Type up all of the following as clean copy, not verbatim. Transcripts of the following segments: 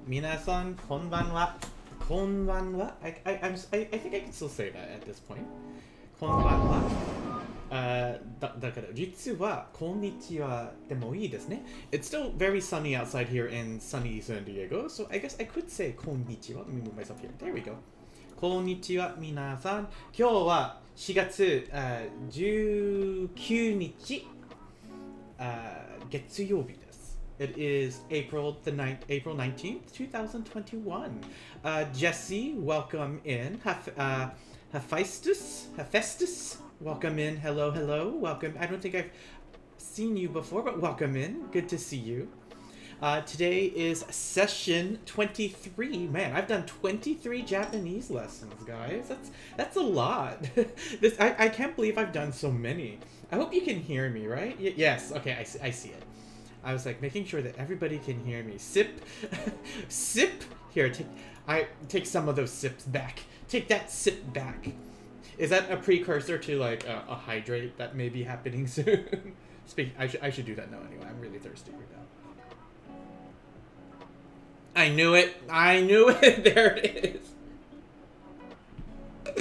Minasan, konbanwa. Konbanwa? I think I can still say that at this point. Konbanwa. だから実はこんにちはでもいいですね. It's still very sunny outside here in sunny San Diego, so I guess I could say こんにちは. Let me move myself here. There we go. こんにちは皆さん. 今日は4月19日月曜日です. It is April 19th, 2021. Jesse, welcome in. Hephaestus, welcome in. Hello, welcome. I don't think I've seen you before, but welcome in. Good to see you. Today is session 23. Man, I've done 23 Japanese lessons, guys. That's a lot. I can't believe I've done so many. I hope you can hear me, right? Yes, okay, I see it. I was like making sure that everybody can hear me. Sip. Sip. Here, take some of those sips back. Take that sip back. Is that a precursor to like a hydrate that may be happening soon? I should do that now anyway. I'm really thirsty right now. I knew it. There it is.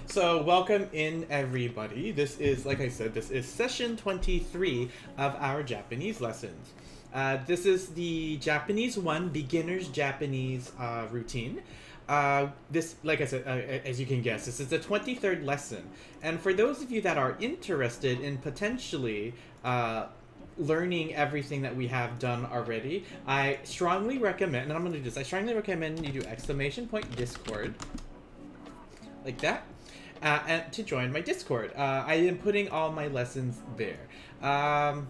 So welcome in everybody. This is, like I said, this is session 23 of our Japanese lessons. This is the Japanese 1 beginner's Japanese routine. This, like I said, as you can guess, this is the 23rd lesson. And for those of you that are interested in potentially learning everything that we have done already, I strongly recommend, and I'm going to do this, I strongly recommend you do !Discord, like that, and to join my Discord. I am putting all my lessons there. I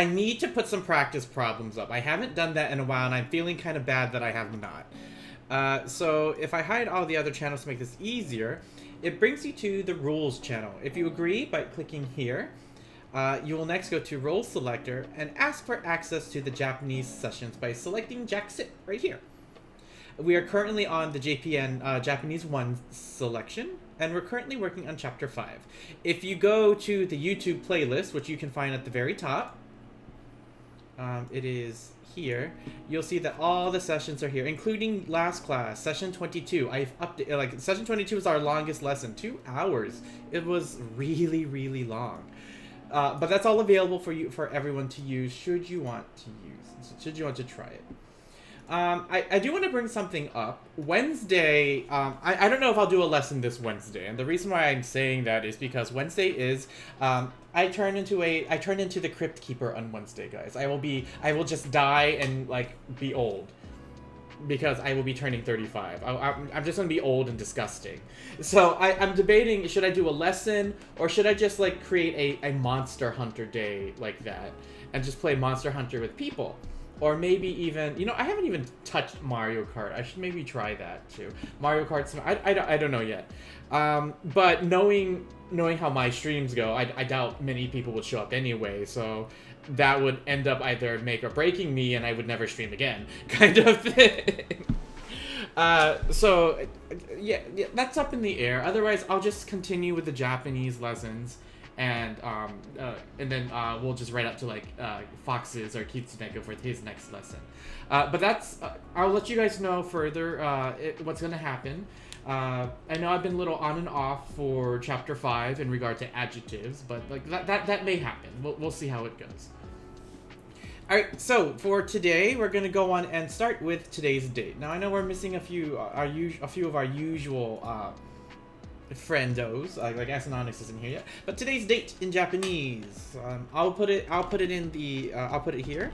need to put some practice problems up. I haven't done that in a while, and I'm feeling kind of bad that I have not. So if I hide all the other channels to make this easier, it brings you to the rules channel. If you agree by clicking here, you will next go to Role Selector and ask for access to the Japanese sessions by selecting Jacksit right here. We are currently on the JPN Japanese 1 selection, and we're currently working on Chapter 5. If you go to the YouTube playlist, which you can find at the very top, it is here, you'll see that all the sessions are here, including last class, session 22. I've updated, like, session 22 was our longest lesson, 2 hours. It was really, really long. But that's all available for everyone to use should you want to try it. I do want to bring something up. Wednesday, I don't know if I'll do a lesson this Wednesday, and the reason why I'm saying that is because Wednesday is, I turn into the Crypt Keeper on Wednesday, guys. I will just die and, like, be old. Because I will be turning 35. I'm just gonna be old and disgusting. So I'm debating, should I do a lesson, or should I just, like, create a Monster Hunter day like that, and just play Monster Hunter with people? Or maybe even, you know, I haven't even touched Mario Kart. I should maybe try that too. Mario Kart, I don't know yet. But knowing how my streams go, I doubt many people would show up anyway, so that would end up either make or breaking me and I would never stream again, kind of thing. So, yeah, that's up in the air. Otherwise, I'll just continue with the Japanese lessons, and then we'll just write up to, like, Fox's or Kitsuneko for his next lesson. But that's, I'll let you guys know further what's going to happen. I know I've been a little on and off for Chapter 5 in regard to adjectives, but, like, that may happen. We'll see how it goes. Alright, so for today, we're going to go on and start with today's date. Now, I know we're missing a few of our usual friendos, like Asanonix isn't here yet, but today's date in Japanese. I'll put it in the I'll put it here.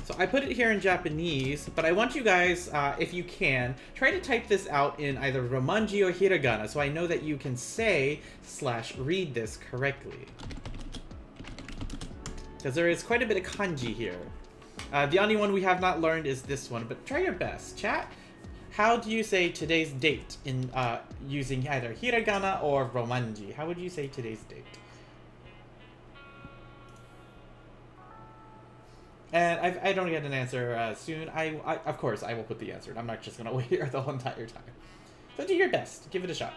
So I put it here in Japanese, but I want you guys, if you can, try to type this out in either Romanji or Hiragana, so I know that you can say/read this correctly. Because there is quite a bit of kanji here. The only one we have not learned is this one, but try your best. Chat, how do you say today's date in using either Hiragana or Romanji? How would you say today's date? And I don't get an answer soon. I of course I will put the answer. I'm not just gonna wait here the whole entire time. So do your best. Give it a shot.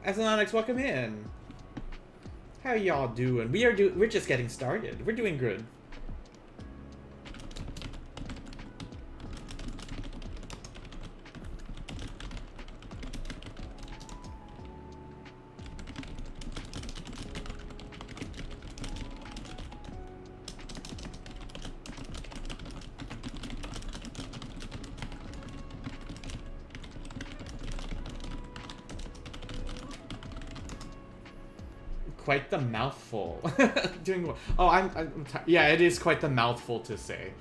Aslanix, welcome in. How y'all doing? We're just getting started. We're doing good. Quite the mouthful. Doing oh, yeah, it is quite the mouthful to say.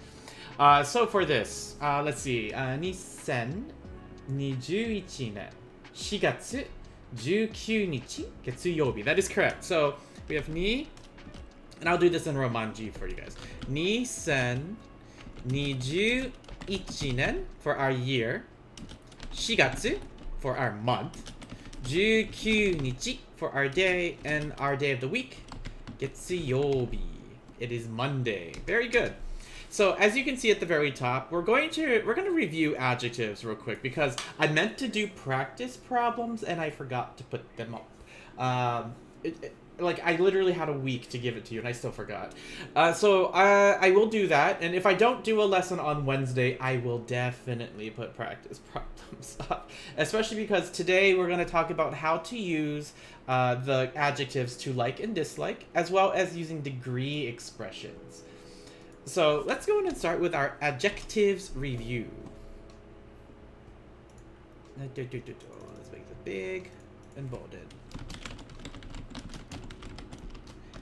So for this, let's see. 2021年4月19日月曜日. That is correct. So we have ni, and I'll do this in Romanji for you guys. 2021年 for our year, 4月 for our month, 19日 for our day, and our day of the week, 月曜日. It is Monday. Very good. So as you can see at the very top, we're going to review adjectives real quick because I meant to do practice problems and I forgot to put them up. Like I literally had a week to give it to you and I still forgot. So I will do that, and if I don't do a lesson on Wednesday, I will definitely put practice problems up. Especially because today we're going to talk about how to use the adjectives to like and dislike, as well as using degree expressions. So let's go in and start with our adjectives review. Let's make it big and bolded.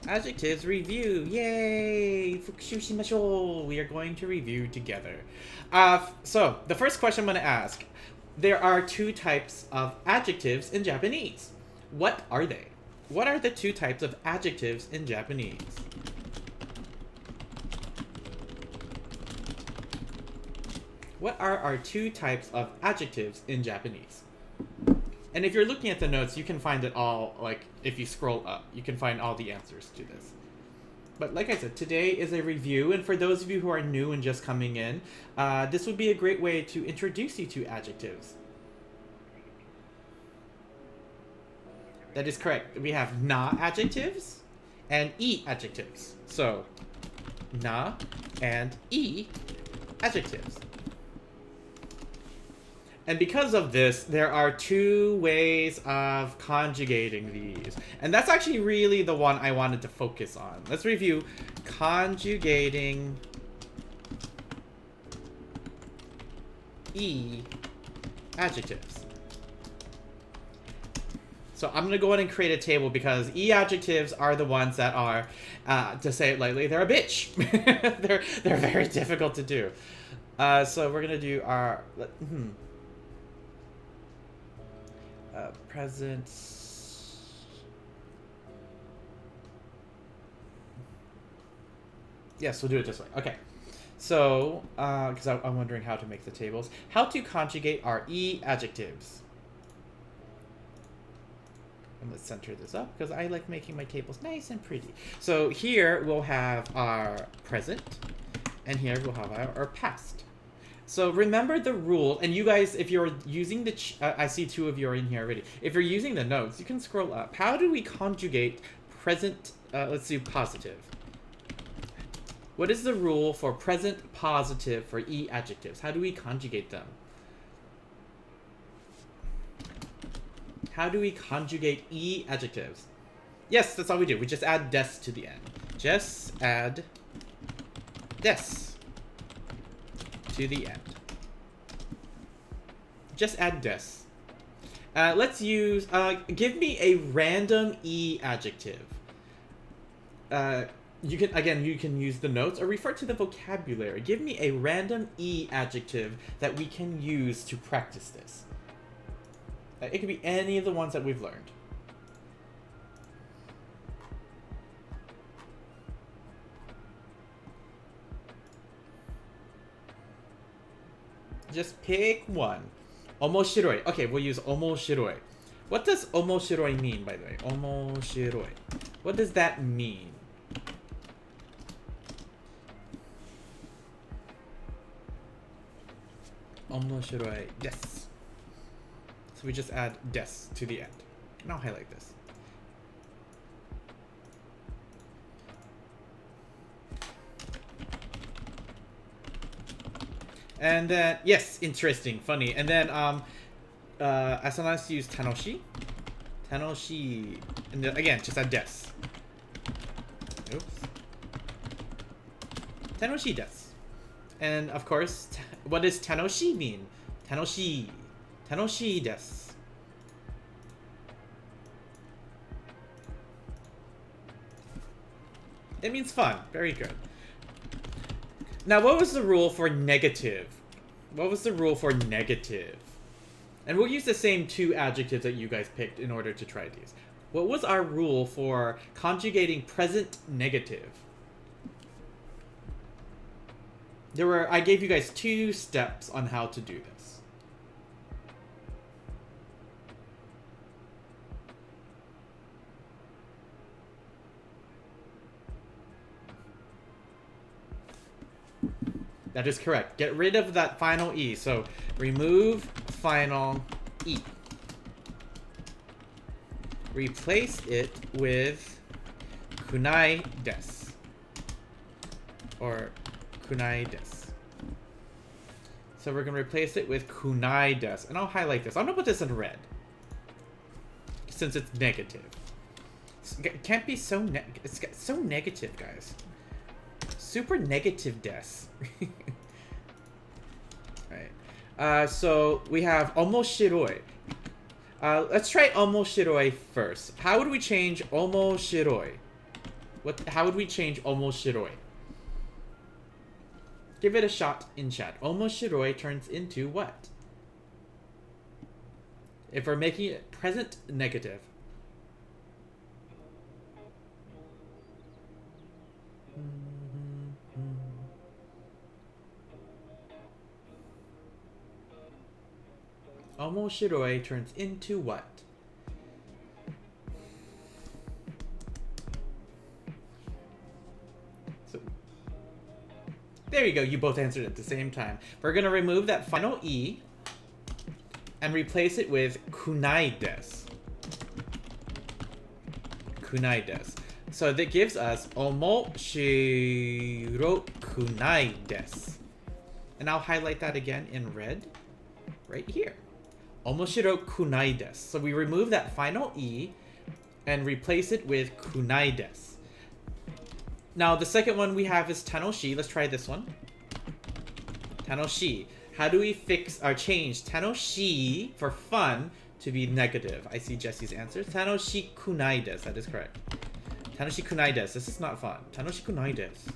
Adjectives review. Yay! Fukushu shimashou. We are going to review together. So the first question I'm going to ask. There are two types of adjectives in Japanese. What are they? What are the two types of adjectives in Japanese? What are our two types of adjectives in Japanese? And if you're looking at the notes, you can find it all, like, if you scroll up, you can find all the answers to this. But like I said, today is a review, and for those of you who are new and just coming in, this would be a great way to introduce you to adjectives. That is correct. We have na adjectives and e adjectives. So, na and e adjectives. And because of this, there are two ways of conjugating these. And that's actually really the one I wanted to focus on. Let's review conjugating e adjectives. So I'm going to go ahead and create a table because e adjectives are the ones that are, to say it lightly, they're a bitch. they're very difficult to do. So we're going to do our... present. Yes, we'll do it this way. Okay. So, because I'm wondering how to make the tables. How to conjugate our e adjectives. And let's center this up because I like making my tables nice and pretty. So here we'll have our present, and here we'll have our past. So remember the rule, and you guys, if you're using the, I see two of you are in here already. If you're using the notes, you can scroll up. How do we conjugate present, let's do positive. What is the rule for present positive for e adjectives? How do we conjugate them? How do we conjugate e adjectives? Yes, that's all we do. We just add des to the end. Just add des to the end. Just add des. Let's use, give me a random e adjective. You can use the notes or refer to the vocabulary. Give me a random e adjective that we can use to practice this. It could be any of the ones that we've learned. Just pick one. Omoshiroi. Okay, we'll use omoshiroi. What does omoshiroi mean, by the way? Omoshiroi. What does that mean? Omoshiroi desu. So we just add des to the end. And I'll highlight this. And then, yes, interesting, funny. And then, as long as you use Tanoshi. Tanoshi. And then, again, just add des. Oops. Tanoshi des. And, of course, what does Tanoshi mean? Tanoshi. Tanoshi des. It means fun. Very good. Now, what was the rule for negative? What was the rule for negative? And we'll use the same two adjectives that you guys picked in order to try these. What was our rule for conjugating present negative? I gave you guys 2 steps on how to do this. That is correct. Get rid of that final E. So remove final E. Replace it with kunai des. Or kunai des. So we're going to replace it with kunai des. And I'll highlight this. I'm going to put this in red. Since it's negative. It can't be so it's so negative, guys. Super negative des. Right. So we have omoshiroi. Let's try omoshiroi first. How would we change omoshiroi? How would we change omoshiroi? Give it a shot in chat. Omoshiroi turns into what? If we're making it present negative. Omoshiroi turns into what? So, there you go, you both answered at the same time. We're going to remove that final E and replace it with kunai des. Kunai des. So that gives us omoshiro kunai des. And I'll highlight that again in red right here. Omoshiro kunai desu. So we remove that final E and replace it with kunai desu. Now the second one we have is tanoshi. Let's try this one. Tanoshi. How do we fix or change tanoshi for fun to be negative? I see Jesse's answer. Tanoshi kunai desu. That is correct. Tanoshi kunai desu. This is not fun. Tanoshi kunai desu.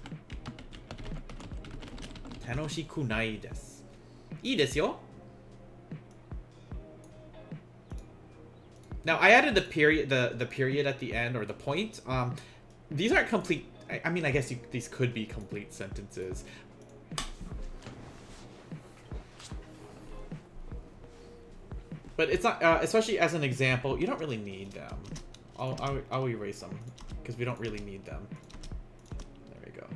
Tanoshi kunai desu. Ii desu yo. Now I added the period, the period at the end, or the point. These aren't complete. I mean, I guess these could be complete sentences. But it's not, especially as an example. You don't really need them. I'll erase them because we don't really need them. There we go.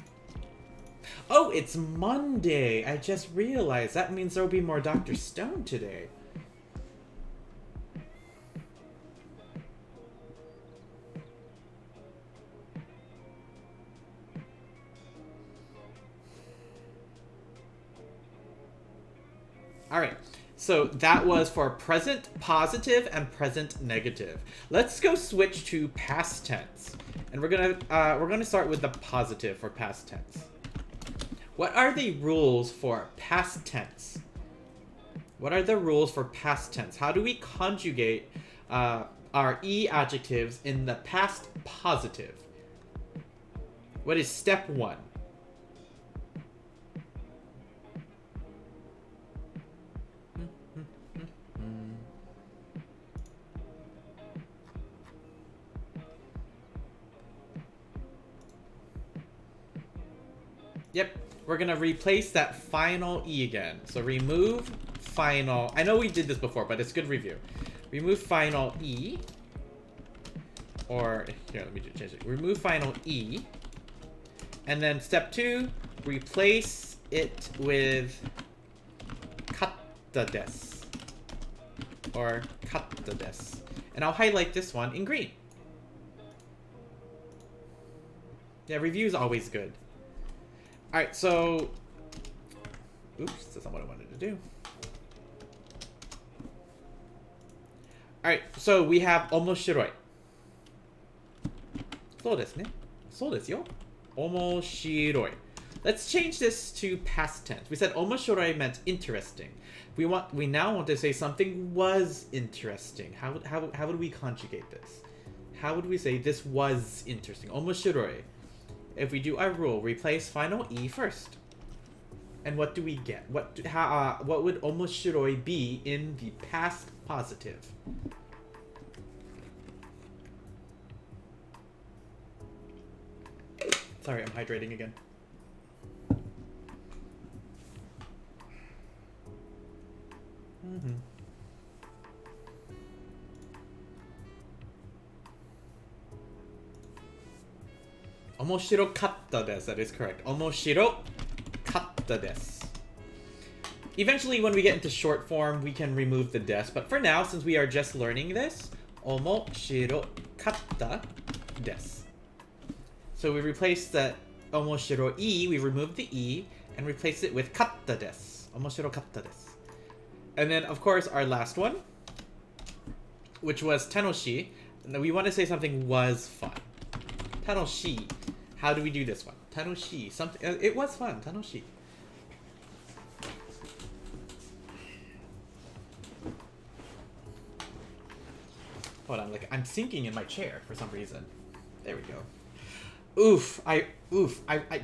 Oh, it's Monday. I just realized that means there will be more Dr. Stone today. Alright, so that was for present positive and present negative. Let's go switch to past tense. And we're gonna start with the positive for past tense. What are the rules for past tense? What are the rules for past tense? How do we conjugate our E adjectives in the past positive? What is step 1? Yep, we're gonna replace that final E again. So remove final. I know we did this before, but it's good review. Remove final E. Or here, let me change it. Remove final E. And then step 2, replace it with katta desu. Or katta desu. And I'll highlight this one in green. Yeah, review is always good. Alright, so... Oops, that's not what I wanted to do. Alright, so we have omoshiroi. そうですね。そうですよ。Omoshiroi. Let's change this to past tense. We said omoshiroi meant interesting. We now want to say something was interesting. How would we conjugate this? How would we say this was interesting? Omoshiroi. If we do our rule, replace final e first. And what do we get? What would omoshiroi be in the past positive? Sorry, I'm hydrating again. Omoshiro-katta desu. That is correct. Omoshiro-katta desu. Eventually, when we get into short form, we can remove the des. But for now, since we are just learning this, omoshiro-katta desu. So we replace the omoshiro-i, we remove the e, and replace it with katta desu. Omoshiro-katta desu. And then, of course, our last one, which was tanoshi. We want to say something was fun. Tanoshi. How do we do this one? Tanoshi. Something. It was fun. Tanoshi. Hold on. Like I'm sinking in my chair for some reason. There we go. Oof.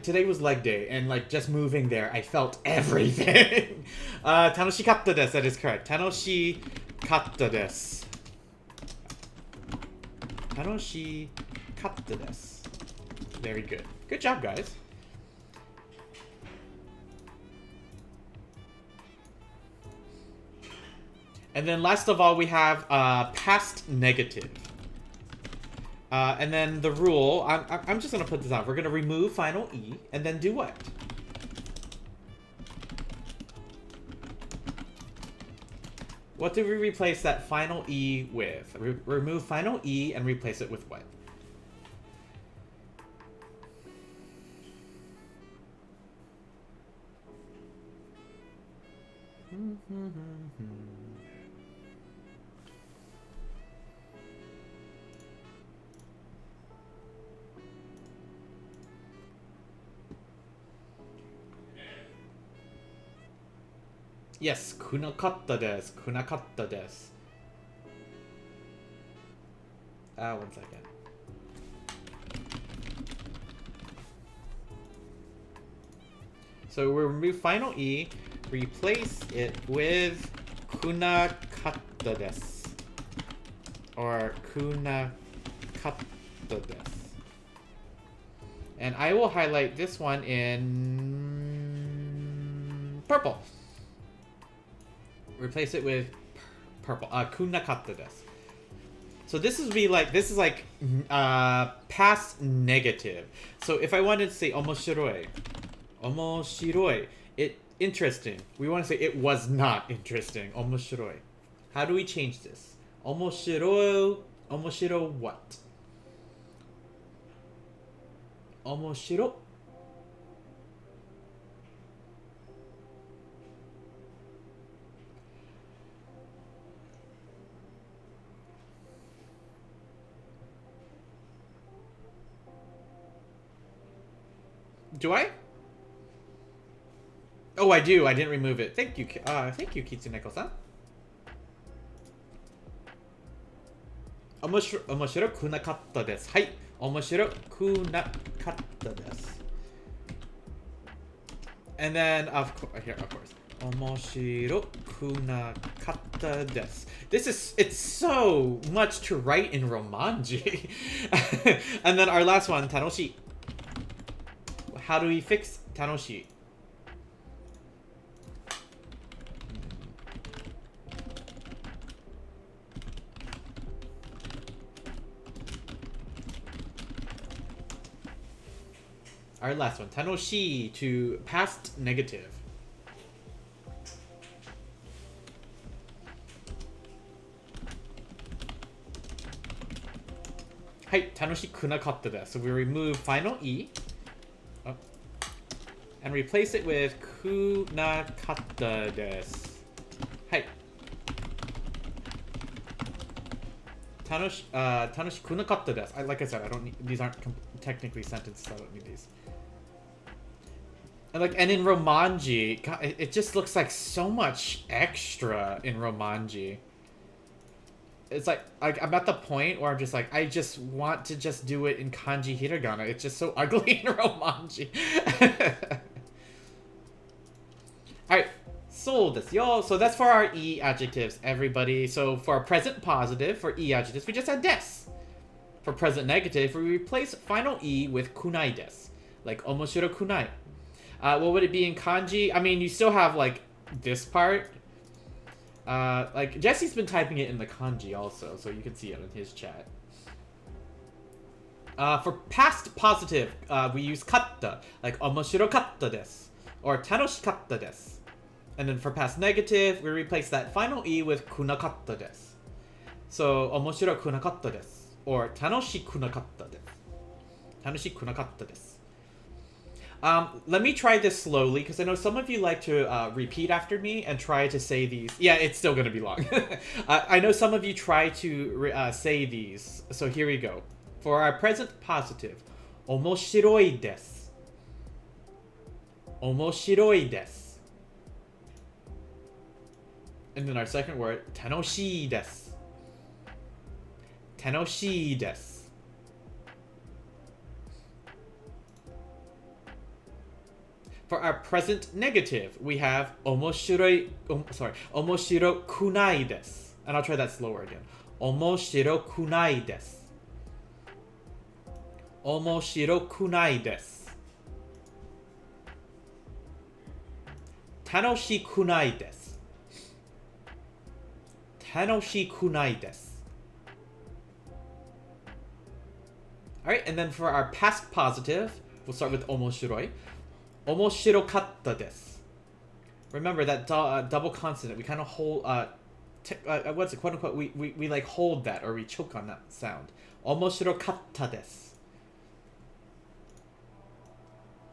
Today was leg day, and like just moving there, I felt everything. Tanoshi katta desu. That is correct. Tanoshi katta desu. Tanoshi katta desu. Very good. Good job, guys. And then last of all, we have past negative. And then the rule, I'm just going to put this on. We're going to remove final E, and then do what? What do we replace that final E with? Remove final E and replace it with what? Yes, kunakatta desu. Kunakatta desu. 1 second. So we'll remove final E, replace it with kunakatta desu. Or kunakatta desu. And I will highlight this one in purple. Replace it with purple. Kunakatta desu. So this is like past negative. So if I wanted to say omoshiroi, interesting. We want to say it was not interesting. Omoshiroi. How do we change this? Omoshiro what? Omoshiro. Do I? Oh, I do. I didn't remove it. Thank you, Kitsuneko-san. Omoshiro kunakatta desu. Hai. Omoshiro kunakatta desu. And then, of course. Omoshiro kunakatta desu. It's so much to write in Romanji. And then our last one, tanoshi. How do we fix tanoshi? Our last one, tanoshi to past negative. はい、楽しくなかったです. So we remove final E. Oh, and replace it with くなかったです. はい。楽しくなかったです. Like I said, I don't need, these aren't technically sentences, so I don't need these. And in Romanji, God, it just looks like so much extra in Romanji. It's like I'm at the point where I'm just like, I just want to just do it in kanji hiragana. It's just so ugly in Romanji. Alright, so this, yo. So that's for our E adjectives, everybody. So for our present positive, for E adjectives, we just add des. For present negative, we replace final E with kunai des. Like omoshiro kunai. What would it be in kanji? I mean, you still have like this part. Like Jesse's been typing it in the kanji also, so you can see it in his chat. For past positive, we use katta, like omoshiro katta desu, or tanoshikatta desu. And then for past negative, we replace that final E with kunakatta desu. So omoshiro kunakatta desu, or tanoshi kunakatta desu. Tanoshi kunakatta desu. Let me try this slowly, because I know some of you like to repeat after me and try to say these. Yeah, it's still going to be long. I know some of you try to say these. So here we go. For our present positive, omoshiroi desu. Omoshiroi desu. And then our second word, tanoshii desu. Tanoshii desu. For our present negative, we have omoshiro kunai desu. And I'll try that slower again. Omoshiro kunai desu. Omoshiro kunai desu. Tanoshi kunai desu. Tanoshi kunai desu. Alright, and then for our past positive, we'll start with omoshiroi. Omoshiro-katta desu. Remember that double consonant. We kind of hold, what's it, quote unquote, we like hold that, or we choke on that sound. Omoshiro-katta desu.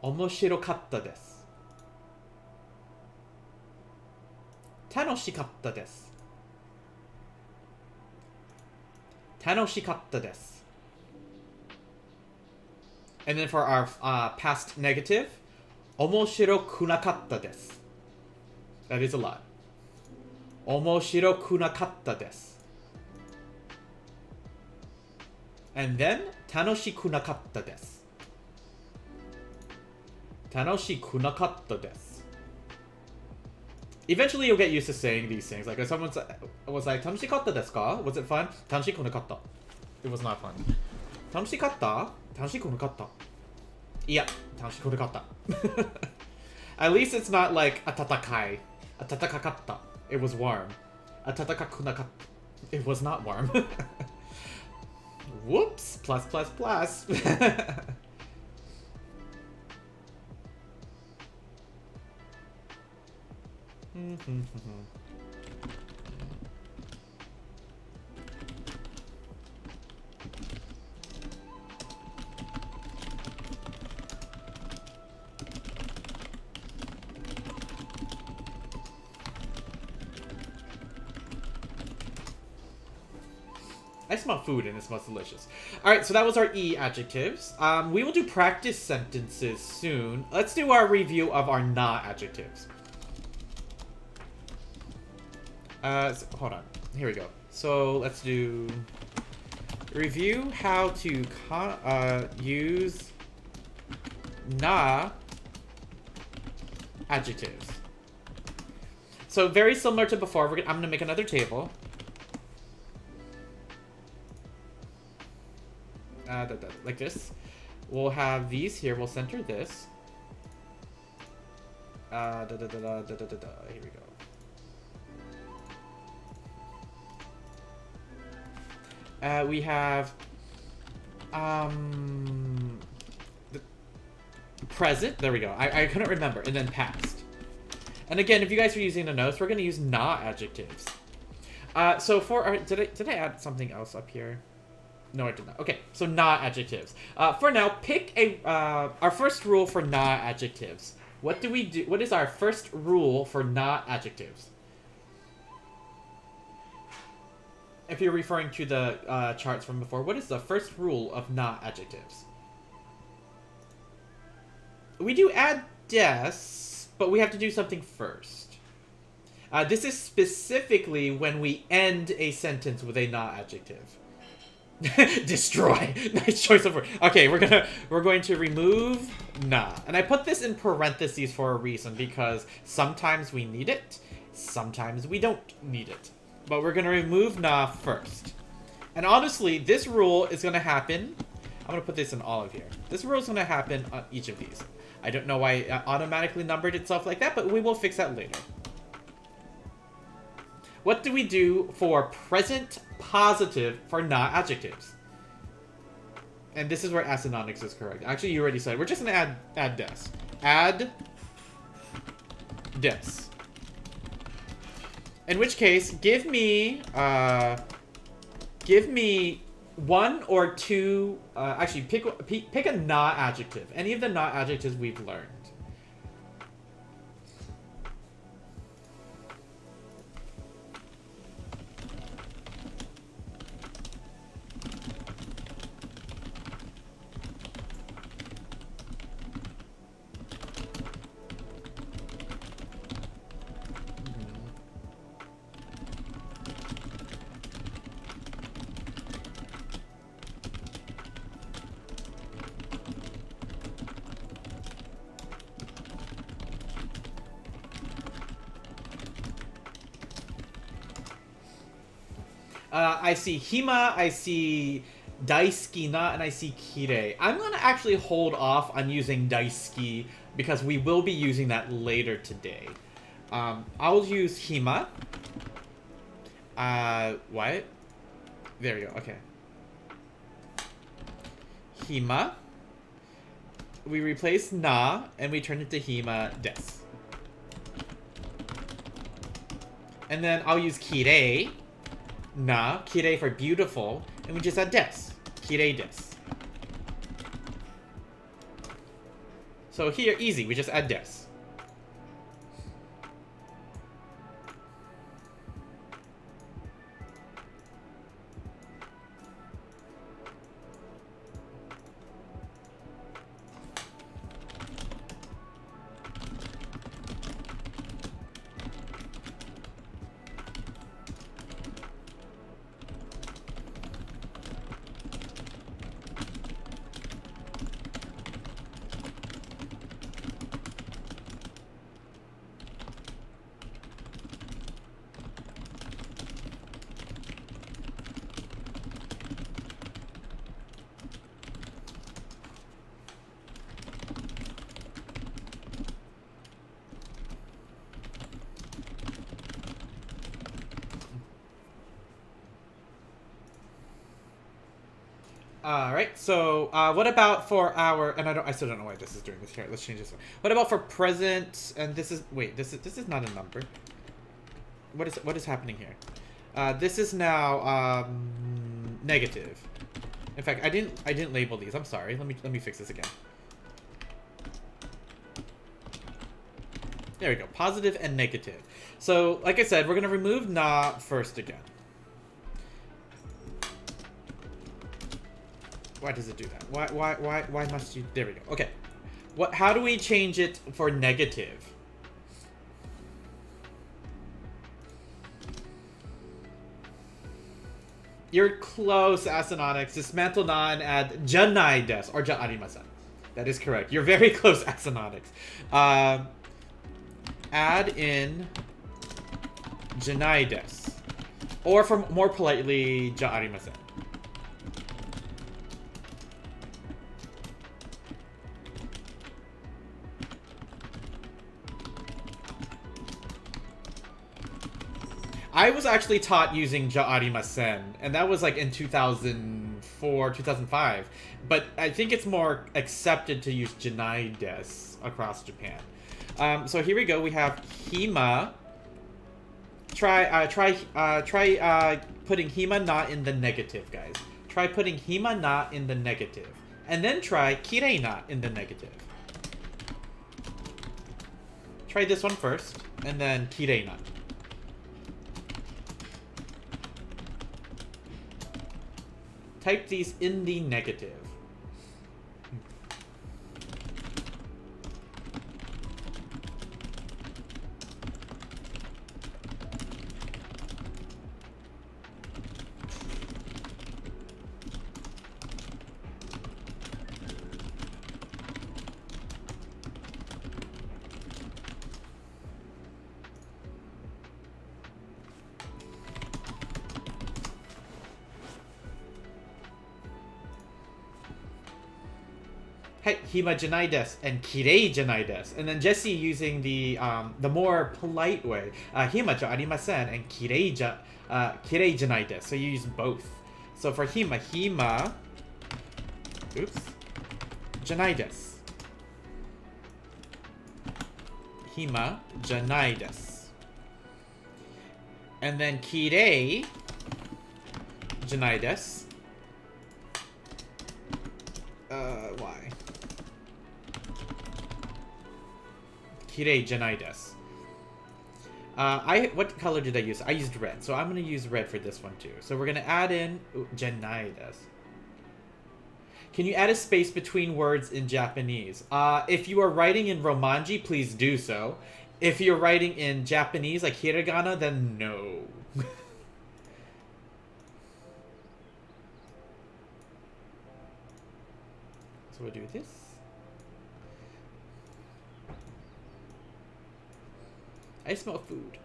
Omoshiro-katta desu. Tanoshikatta desu. Tanoshikatta desu. And then for our past negative, omoshiro kunakatta desu. That is a lot. Omoshiro kunakatta desu. And then tanoshi kunakatta desu. Tanoshi kunakatta desu. Eventually you'll get used to saying these things. Like if someone was like, tanoshikatta desu ka? Was it fun? Tanoshi kunakatta. It was not fun. Tanoshikatta? Tanoshi kunakatta. Yeah, tanoshi kunakatta. At least it's not like atatakai. Atatakakatta. It was warm. Atatakakunakatta. It was not warm. Whoops. Plus, plus, plus. I smell food and it smells delicious. Alright, so that was our E adjectives. We will do practice sentences soon. Let's do our review of our na adjectives. Hold on. Here we go. So let's do review how to use na adjectives. So very similar to before, I'm gonna make another table. Like this. We'll have these here. We'll center this. Here we go. We have the present. There we go. I couldn't remember. And then past. And again, if you guys are using the notes, we're gonna use na adjectives. So for our did I add something else up here? No, I did not. Okay, so na adjectives. For now, pick a our first rule for na adjectives. What do we do? What is our first rule for na adjectives? If you're referring to the charts from before, what is the first rule of na adjectives? We do add des, but we have to do something first. This is specifically when we end a sentence with a na adjective. Destroy. Nice choice of word. Okay, we're going to remove na. And I put this in parentheses for a reason because sometimes we need it, sometimes we don't need it. But we're gonna remove na first. And honestly, this rule is gonna happen. I'm gonna put this in olive here. This rule is gonna happen on each of these. I don't know why it automatically numbered itself like that, but we will fix that later. What do we do for present positive for na adjectives? And this is where asinonics is correct. Actually, you already said. We're just going to add des. Add des. In which case, give me one or two. Actually, pick a na adjective. Any of the na adjectives we've learned. I see hima, I see daisuki na, and I see kirei. I'm going to actually hold off on using daisuki because we will be using that later today. I'll use hima. What? There we go, okay. Hima. We replace na, and we turn it to hima des. And then I'll use kirei. Na, kirei for beautiful, and we just add des. Kirei des. So here, easy, we just add des. Alright, so what about for our, and I still don't know why this is doing this here. Let's change this one. What about for present, and this is, wait, this is not a number. What is happening here? This is now negative. In fact, I didn't label these. I'm sorry. Let me fix this again. There we go. Positive and negative. So, like I said, we're gonna remove na first again. Why does it do that? Why must you? There we go. Okay. How do we change it for negative? You're close, Asinonics. Dismantle na and add janai desu or ja arimasen. That is correct. You're very close, Asinonics. Add in janai desu, or for more politely, ja arimasen. I was actually taught using ja arimasen, and that was like in 2004, 2005. But I think it's more accepted to use janai desu across Japan. So here we go. We have hima. Try putting hima not in the negative, guys. try putting hima na in the negative. And then try kirei na in the negative. Try this one first, and then kirei na. Type these in the negative. Hima janai desu and kirei janai desu. And then Jesse using the more polite way. Hima ja arimasen and kirei janai desu. So you use both. So for hima, oops, janai desu. Hima janai desu. And then kirei janai desu. Why? Kirei janai desu. What color did I use? I used red, so I'm gonna use red for this one too. So we're gonna add in janai desu. Can you add a space between words in Japanese? If you are writing in Romanji, please do so. If you're writing in Japanese, like hiragana, then no. So we'll do this. I smell food.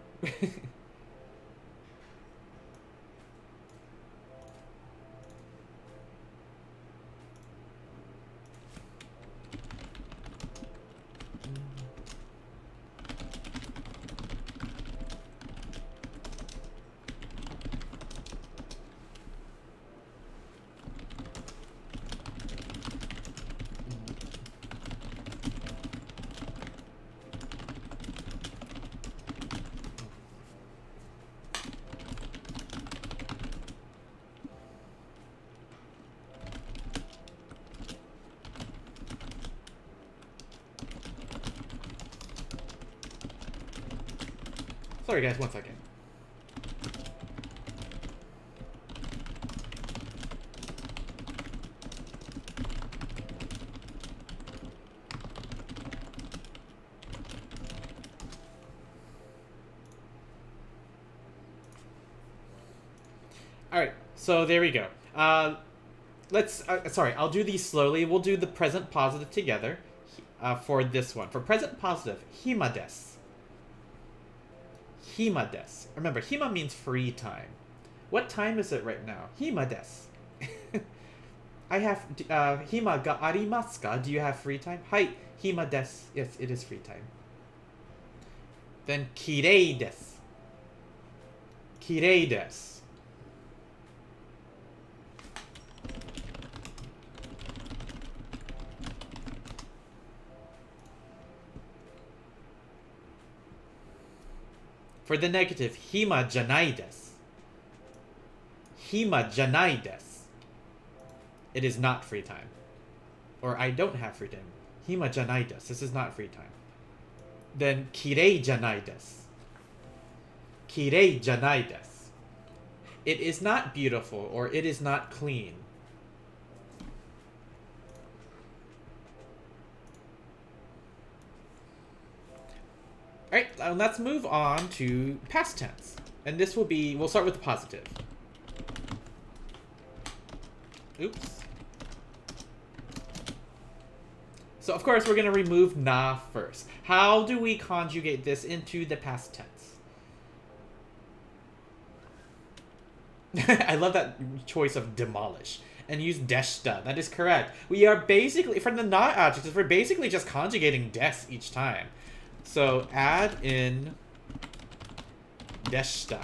Sorry guys, 1 second. Alright, so there we go. Sorry, I'll do these slowly. We'll do the present positive together for this one. For present positive, hima desu. Hima desu. Remember, hima means free time. What time is it right now? Hima desu. I have hima ga arimasu ka? Do you have free time? Hai, hima desu. Yes, it is free time. Then kirei desu. Kirei desu. For the negative, hima janai desu. Hima janai desu. It is not free time. Or I don't have free time. Hima janai desu. This is not free time. Then kirei janai desu. Kirei janai desu. It is not beautiful or it is not clean. Alright, let's move on to past tense. And this will be, we'll start with the positive. Oops. So of course we're going to remove na first. How do we conjugate this into the past tense? I love that choice of demolish. And use deshita. That is correct. We are basically, from the na adjectives, we're basically just conjugating des each time. So add in deshita.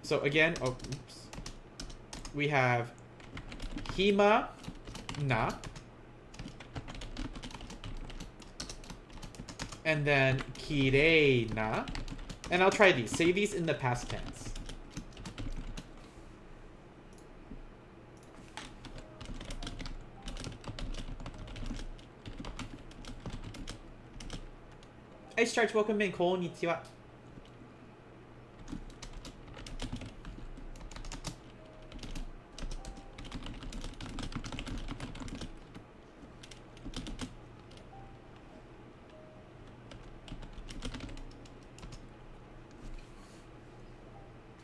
So again, we have hima na, and then kirei na, and I'll try these. Say these in the past tense. Ice Charge, welcome in. Konnichiwa.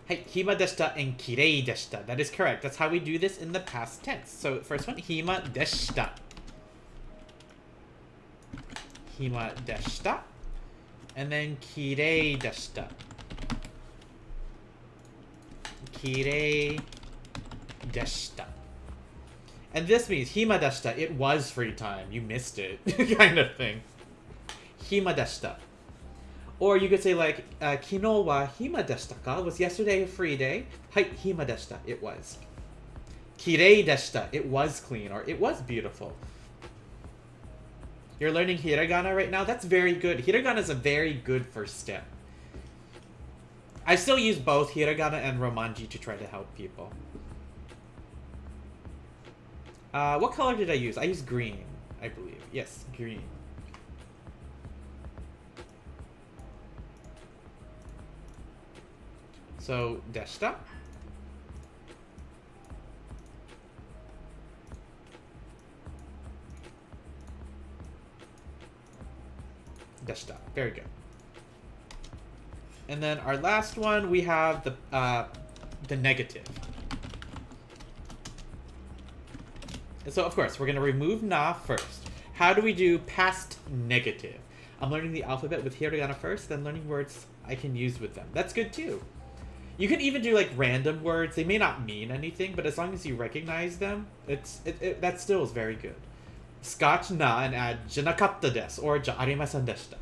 Hima deshita and kirei deshita. That is correct. That's how we do this in the past tense. So first one, hima deshita. Hima deshita. And then kirei deshita. Kirei deshita. And this means hima deshita. It was free time. You missed it. Kind of thing. Hima deshita. Or you could say like, kino wa hima deshita ka? Was yesterday a free day? Hai, hima deshita. It was. Kirei deshita. It was clean, or it was beautiful. You're learning hiragana right now? That's very good. Hiragana is a very good first step. I still use both hiragana and romanji to try to help people. What color did I use? I used green, I believe. Yes, green. So, deshita. Deshita. Very good. And then our last one, we have the negative. And so, of course, we're going to remove na first. How do we do past negative? I'm learning the alphabet with hiragana first, then learning words I can use with them. That's good too. You can even do like random words. They may not mean anything, but as long as you recognize them, that still is very good. Scotch na and add janakatta desu or ja arimasen deshita.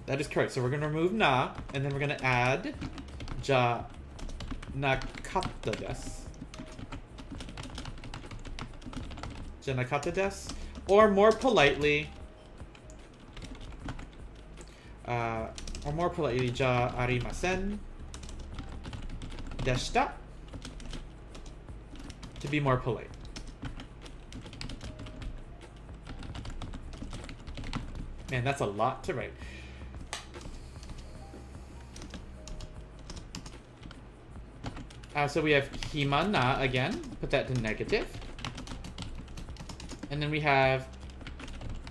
That is correct. So we're going to remove na, and then we're going to add ja nakatta desu. Janakatta desu. Or more politely, ja arimasen deshita. To be more polite. Man, that's a lot to write. So we have hima na again. Put that to negative. And then we have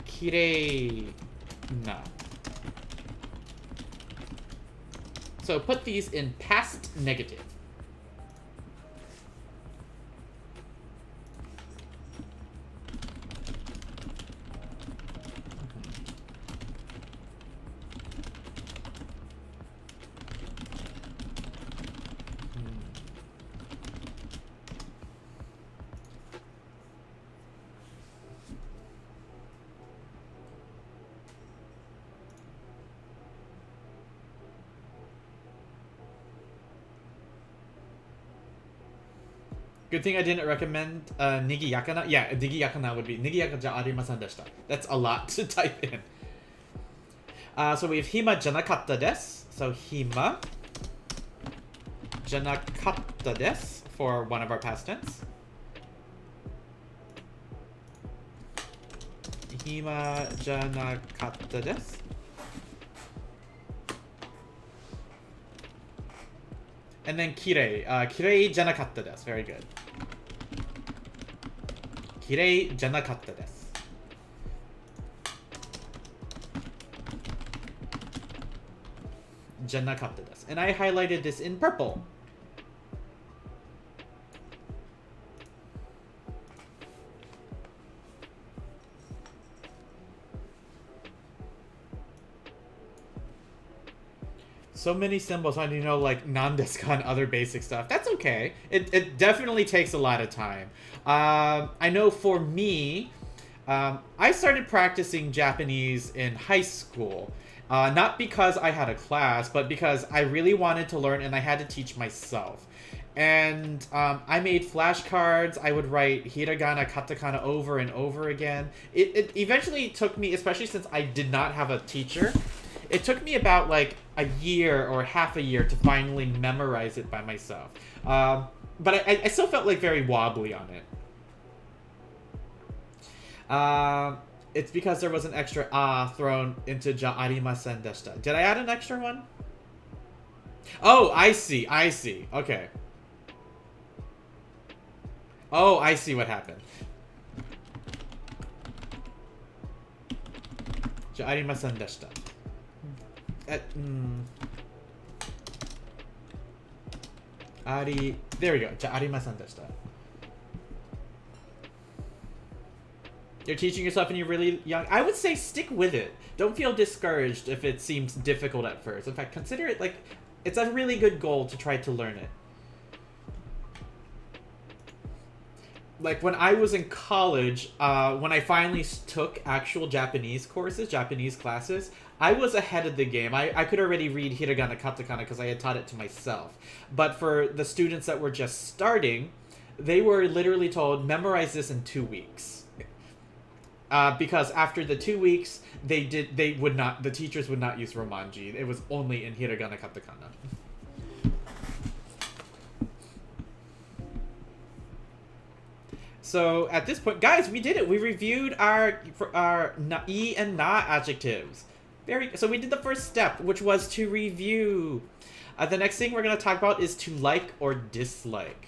kirei na. So put these in past negative. Good thing I didn't recommend nigiyakana. Yeah, nigiyakana would be nigiyaka ja arimasen deshita. That's a lot to type in. So we have hima janakatta desu. So hima janakatta desu for one of our past tense. Hima janakatta desu. And then kirei. Kirei janakatta desu. Very good. Kirei janakatta desu. Janakatta desu. And I highlighted this in purple. So many symbols, I don't know, like nandesu and other basic stuff. That's okay. It definitely takes a lot of time. I know for me, I started practicing Japanese in high school. Not because I had a class, but because I really wanted to learn and I had to teach myself. And I made flashcards. I would write hiragana, katakana over and over again. It eventually took me, especially since I did not have a teacher, it took me about like a year or half a year to finally memorize it by myself. But I still felt like very wobbly on it. It's because there was an extra thrown into ja arimasen deshita. Did I add an extra one? Oh, I see. I see. Okay. Oh, I see what happened. Ja arimasen deshita. There we go. Ja arimasen deshita. You're teaching yourself and you're really young. I would say stick with it. Don't feel discouraged if it seems difficult at first. In fact, consider it like it's a really good goal to try to learn it. Like when I was in college, when I finally took actual Japanese courses, Japanese classes, I was ahead of the game. I could already read hiragana, katakana because I had taught it to myself. But for the students that were just starting, they were literally told, memorize this in 2 weeks. Because after the 2 weeks, the teachers would not use romanji. It was only in hiragana, katakana. So at this point, guys, we did it. We reviewed our na, I and na adjectives. So we did the first step, which was to review. The next thing we're going to talk about is to like or dislike.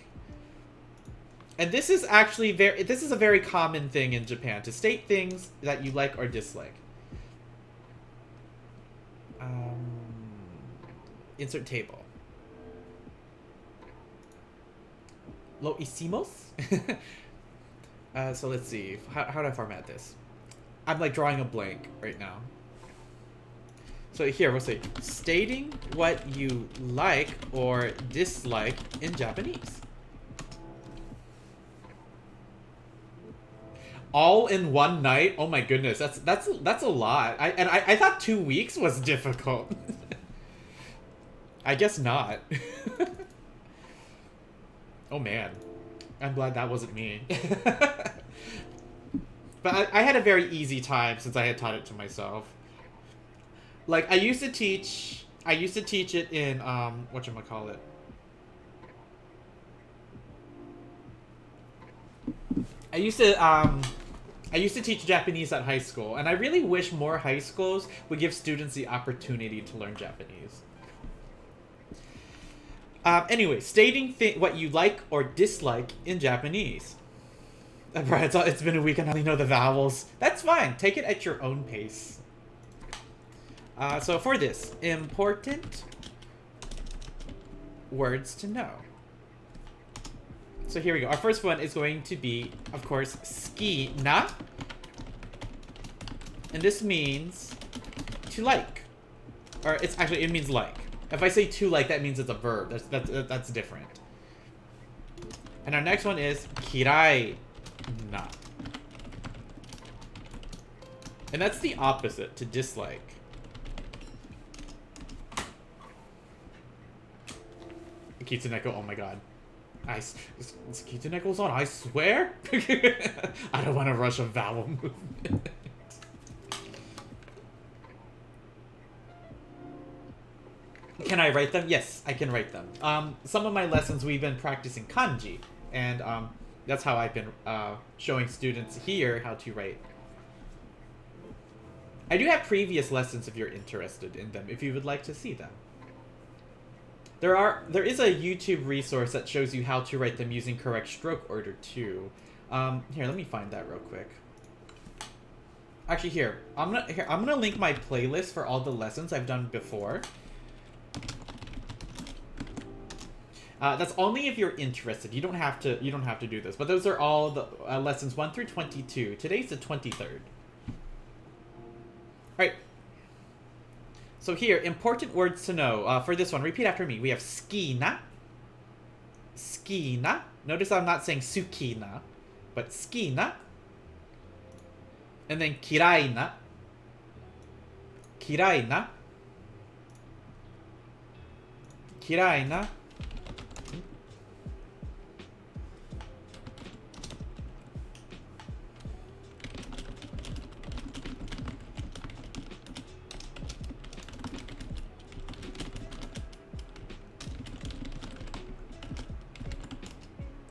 And this is actually this is a very common thing in Japan, to state things that you like or dislike. Insert table. Lo hicimos? So let's see. How do I format this? I'm like drawing a blank right now. So here, we'll say, stating what you like or dislike in Japanese. All in one night? Oh my goodness, that's a lot. I thought 2 weeks was difficult. I guess not. Oh man, I'm glad that wasn't me. But I had a very easy time since I had taught it to myself. Like I used to teach it in whatchamacallit. I used to teach Japanese at high school, and I really wish more high schools would give students the opportunity to learn Japanese. Anyway, stating what you like or dislike in Japanese. Right, it's been a week and I only know the vowels. That's fine. Take it at your own pace. So for this, important words to know. So here we go. Our first one is going to be, of course, ski na. And this means to like. Or it means like. If I say to like, that means it's a verb. That's different. And our next one is kirai na. And that's the opposite to dislike. Kitsuneko, oh my god. Kitsuneko's on, I swear? I don't want to rush a vowel movement. Can I write them? Yes, I can write them. Some of my lessons we've been practicing kanji, and that's how I've been showing students here how to write. I do have previous lessons if you're interested in them, if you would like to see them. There is a YouTube resource that shows you how to write them using correct stroke order too. Here, let me find that real quick. Actually, I'm gonna link my playlist for all the lessons I've done before. That's only if you're interested. You don't have to do this. But those are all the lessons 1 through 22. Today's the 23rd. All right. So here, important words to know. For this one, repeat after me. We have skina. Skina. Notice I'm not saying sukina, but skina. And then kiraina. Kiraina. Kiraina.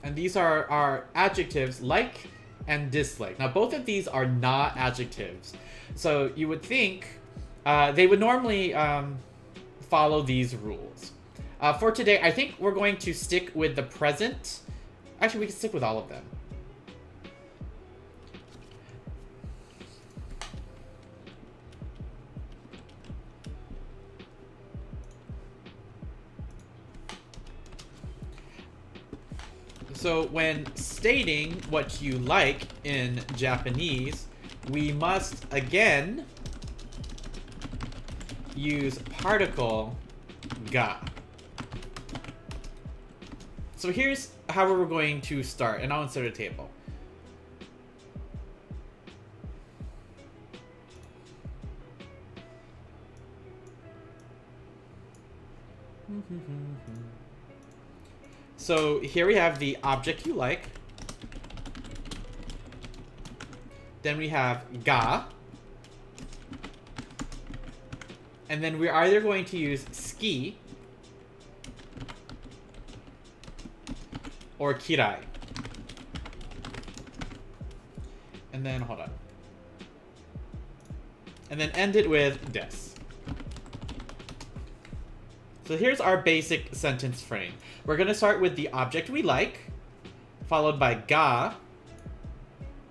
And these are our adjectives like and dislike. Now, both of these are not adjectives. So you would think they would normally follow these rules. For today, I think we're going to stick with the present. Actually, we can stick with all of them. So when stating what you like in Japanese, we must again use particle ga. So here's how we're going to start, and I'll insert a table. So here we have the object you like. Then we have ga. And then we're either going to use ski or kirai. And then, hold on. And then end it with des. So here's our basic sentence frame. We're going to start with the object we like, followed by ga,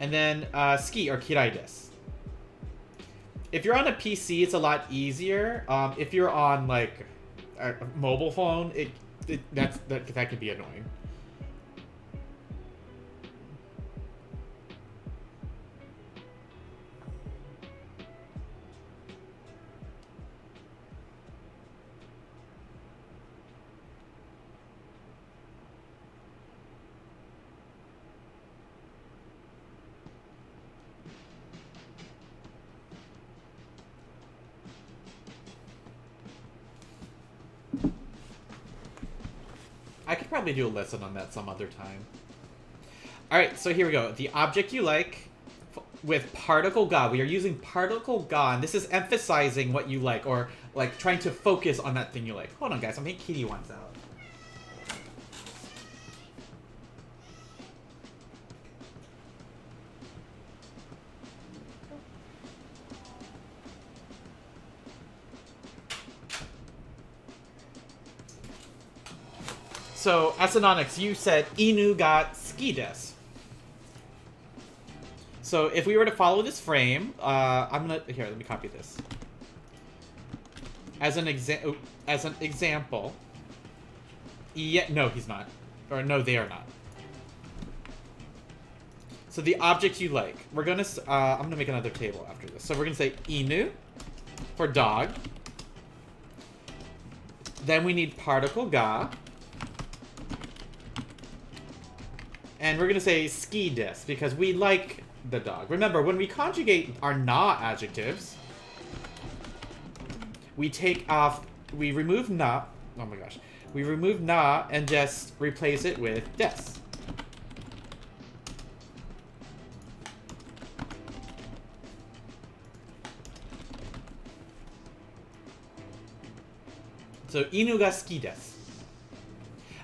and then ski or kirai desu. If you're on a PC, it's a lot easier. If you're on like a mobile phone, that could be annoying. I could probably do a lesson on that some other time. Alright, so here we go. The object you like with particle ga. We are using particle ga, and this is emphasizing what you like, or like trying to focus on that thing you like. Hold on, guys. I think Kitty wants out. So, Asanonix, you said inu ga suki desu. So, if we were to follow this frame, here, let me copy this. As an example, no, he's not. Or no, they are not. So the object you like, we're gonna, I'm gonna make another table after this. So we're gonna say inu for dog. Then we need particle ga. And we're going to say suki desu because we like the dog. Remember, when we conjugate our na adjectives, we remove na, oh my gosh. We remove na and just replace it with desu. So, inu ga suki desu.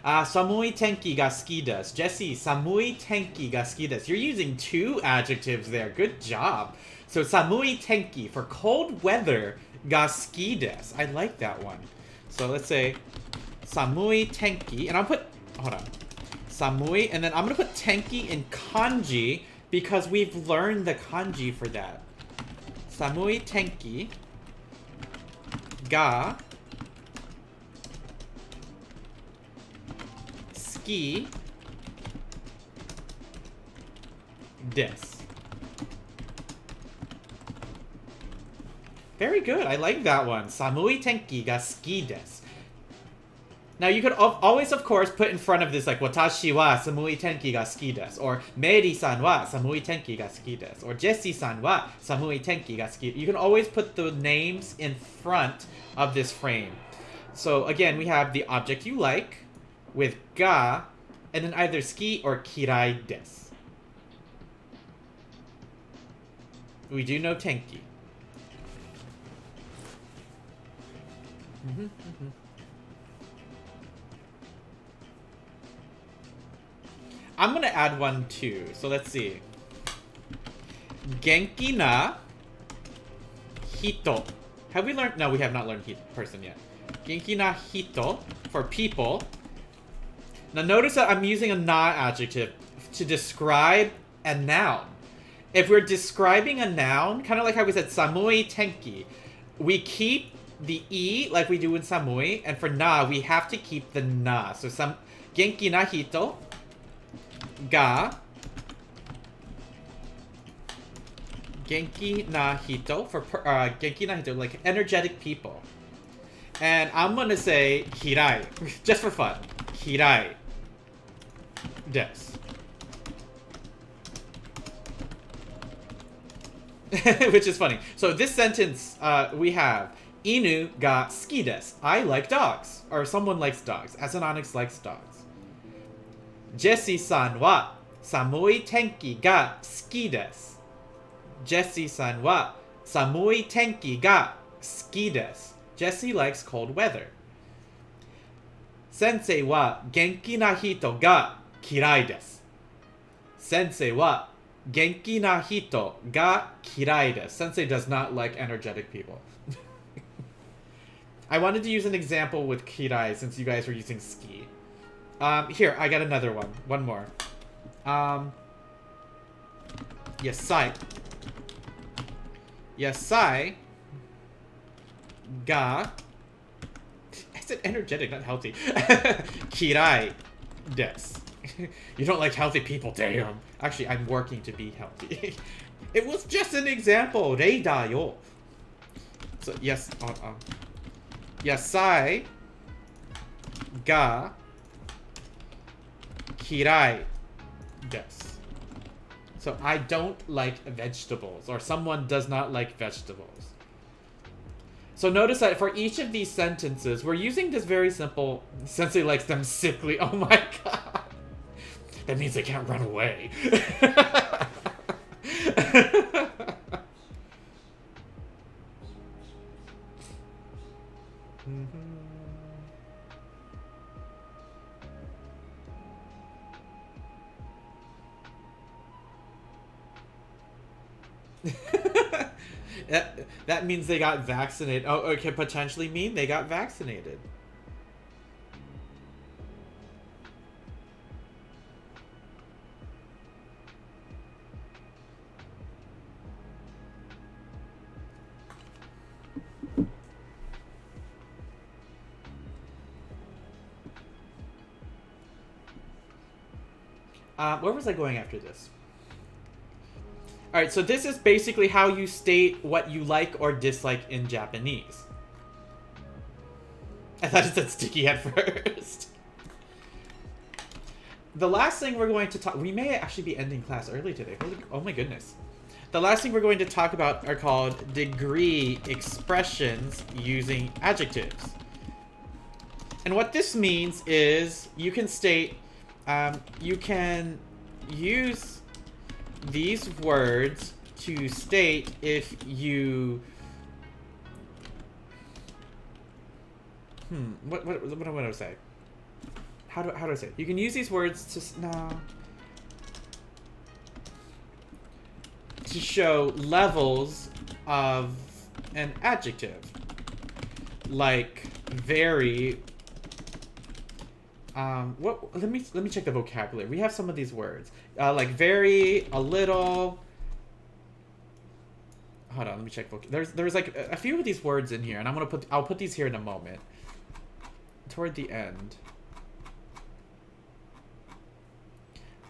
Samui tenki ga suki desu. Jesse, samui tenki ga suki desu. You're using two adjectives there. Good job. So, samui tenki for cold weather ga suki desu. I like that one. So, let's say samui tenki. And I'll put, hold on. Samui. And then I'm going to put tenki in kanji because we've learned the kanji for that. Samui tenki ga suki desu. Very good. I like that one. Samui tenki ga suki desu. Now you could always, of course, put in front of this like watashi wa samui tenki ga suki desu, or Meri-san wa samui tenki ga suki desu, or Jessie-san wa samui tenki ga suki. You can always put the names in front of this frame. So again, we have the object you like with ga, and then either suki or kirai desu. We do know tenki. I'm gonna add one too, so let's see. Genki na hito. Have we learned? No, we have not learned person yet. Genki na hito for people. Now notice that I'm using a na adjective to describe a noun. If we're describing a noun, kind of like how we said samui tenki, we keep the e like we do in samui, and for na, we have to keep the na. So genki na hito ga genki na hito for genki na hito, like energetic people. And I'm gonna say hirai, just for fun. Hirai desu. Which is funny. So this sentence, we have Inu ga suki desu. I like dogs. Or someone likes dogs. Asanonix likes dogs. Jessie-san wa samui tenki ga suki desu. Jessie-san wa samui tenki ga suki desu. Jessie likes cold weather. Sensei wa genki na hito ga kirai desu. Sensei wa genki na hito ga kirai desu. Sensei does not like energetic people. I wanted to use an example with kirai since you guys were using ski. Here, I got another one. One more. Yasai. Yasai ga... I said energetic, not healthy. Kirai desu. You don't like healthy people, damn. Actually, I'm working to be healthy. It was just an example. Rei da yo. So, yes. Yasai ga kirai desu. So, I don't like vegetables. Or someone does not like vegetables. So notice that for each of these sentences, we're using this very simple... Sensei likes them sickly. Oh my god. That means they can't run away. That means they got vaccinated. Oh, it could potentially mean they got vaccinated. Where was I going after this? Alright, so this is basically how you state what you like or dislike in Japanese. I thought it said sticky at first. The last thing we're going to talk... We may actually be ending class early today. Oh my goodness. The last thing we're going to talk about are called degree expressions using adjectives. And what this means is you can state... you can use these words to state if you... What do I say? How do I say it? You can use these words to show levels of an adjective. Like very... let me check the vocabulary. We have some of these words. Like very, a little. Hold on, let me check there's like a few of these words in here, and I'll put these here in a moment. Toward the end.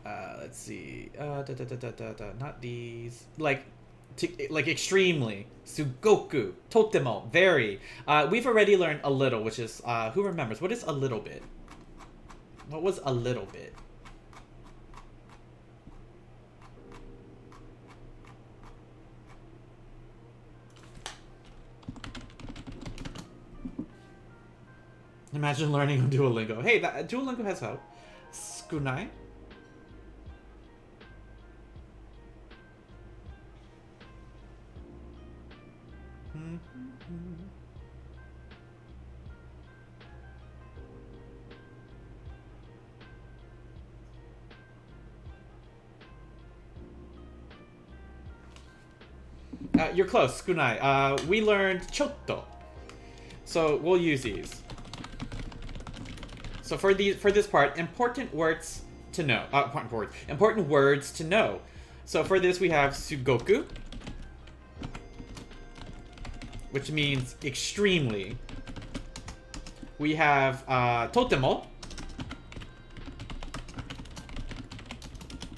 Let's see. Not these. Like extremely. Sugoku. Totemo. Very. We've already learned a little, which is who remembers? What is a little bit? What was a little bit? Imagine learning on Duolingo. Hey, Duolingo has help. Sukunai? You're close, Kunai. We learned chotto. So we'll use these. So for this part, important words to know. Important words to know. So for this we have sugoku, which means extremely. We have totemo,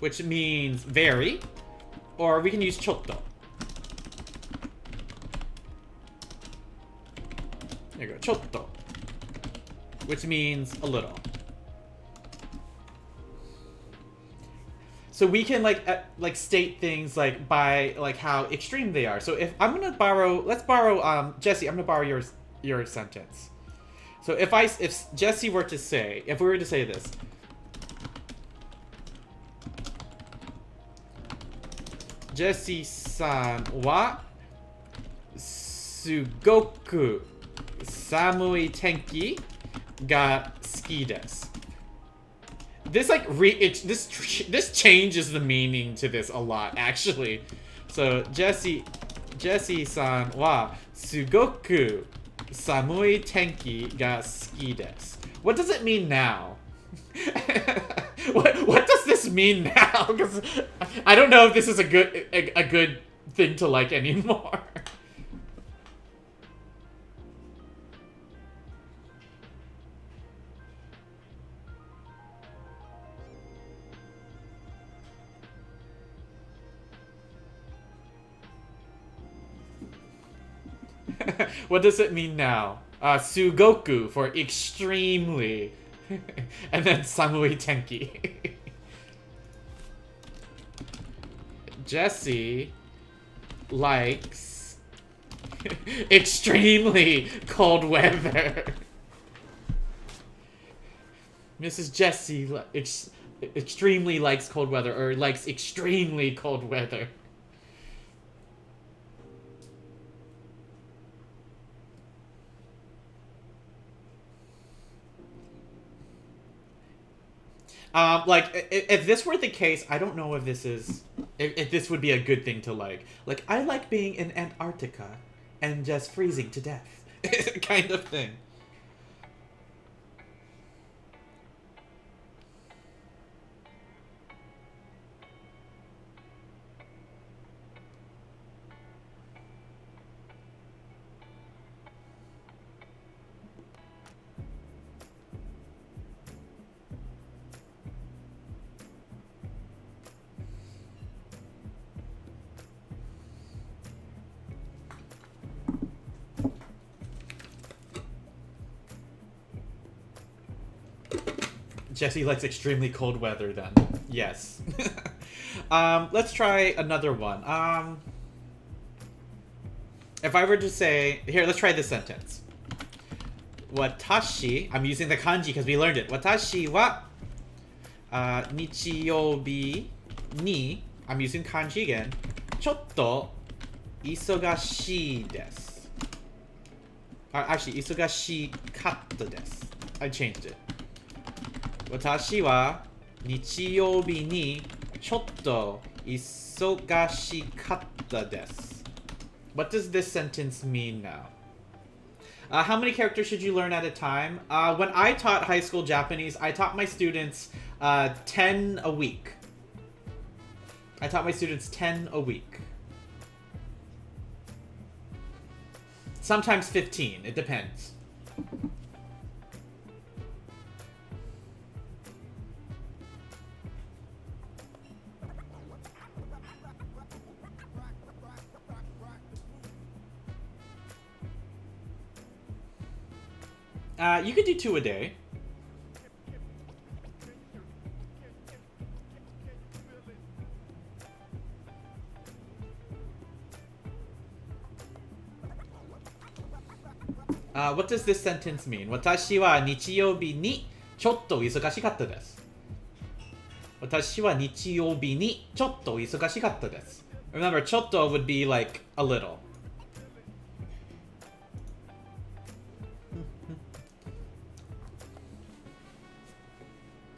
which means very, or we can use chotto. There you go, chotto, which means a little. So we can like state things like by like how extreme they are. So if I'm gonna borrow, let's borrow Jesse. I'm gonna borrow your sentence. So if Jesse were to say, if we were to say this, Jesse-san wa sugoku samui tenki ga suki desu. This like this changes the meaning to this a lot actually. So Jesse-san wa sugoku samui tenki ga suki desu. What does it mean now? What does this mean now? Because I don't know if this is a good thing to like anymore. What does it mean now? Sugoku for extremely. And then samui tenki. Jesse likes extremely cold weather. Mrs. Jesse extremely likes cold weather, or likes extremely cold weather. Like, if this were the case, I don't know if this is... If this would be a good thing to like. Like, I like being in Antarctica and just freezing to death. Kind of thing. Jesse likes extremely cold weather then. Yes. Let's try another one. If I were to say... Here, let's try this sentence. Watashi... I'm using the kanji because we learned it. Watashi wa... nichiyoubi ni... I'm using kanji again. Chotto... isogashii desu. Actually, isogashikatta desu. I changed it. Watashi wa nichiyoubi ni chotto isogashikatta desu. What does this sentence mean now? How many characters should you learn at a time? When I taught high school Japanese, I taught my students 10 a week. I taught my students 10 a week. Sometimes 15, it depends. You could do 2 a day. What does this sentence mean? Watashi wa nichiyoubi ni chotto isogashikatta desu. Watashi wa nichiyoubi ni chotto isogashikatta desu. Remember, chotto would be like a little.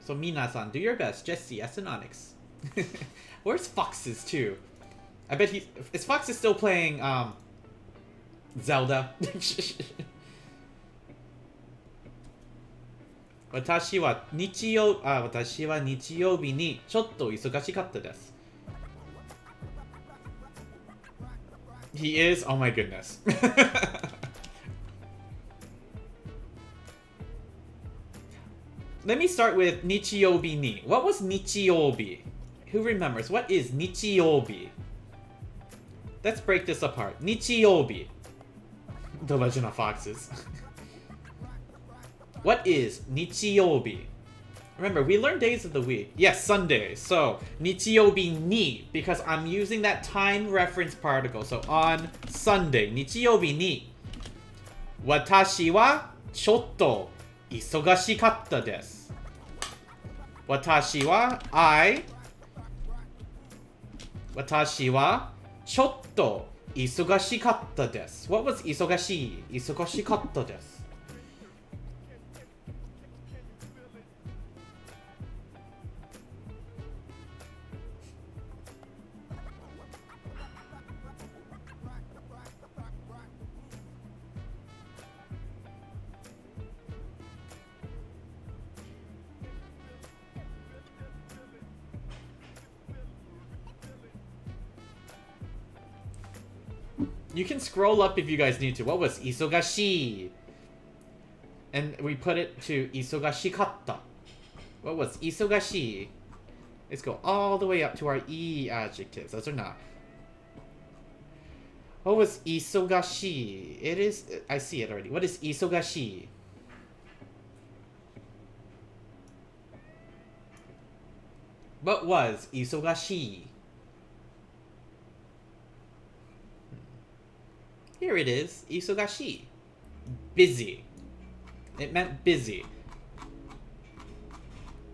So Mina-san, do your best. Jesse, S and Onyx. Where's Foxes too? I bet is Fox is still playing Zelda. 私は日曜日にちょっと忙しかったです。He is? Oh my goodness. Let me start with 日曜日に. What was 日曜日? Who remembers? What is 日曜日? Let's break this apart. 日曜日. The Legend of Foxes. What is 日曜日? Remember, we learned days of the week. Yes, Sunday. So, 日曜日に, because I'm using that time reference particle. So, on Sunday, 日曜日に, 私はちょっと忙しかったです。私はちょっと忙しかったです。What was 忙しかったです。You can scroll up if you guys need to. What was 忙しい? And we put it to 忙しかった. What was 忙しい? Let's go all the way up to our E adjectives. Those are not. What was 忙しい? It is... I see it already. What is 忙しい? What was 忙しい? Here it is. 忙しい. Busy. It meant busy.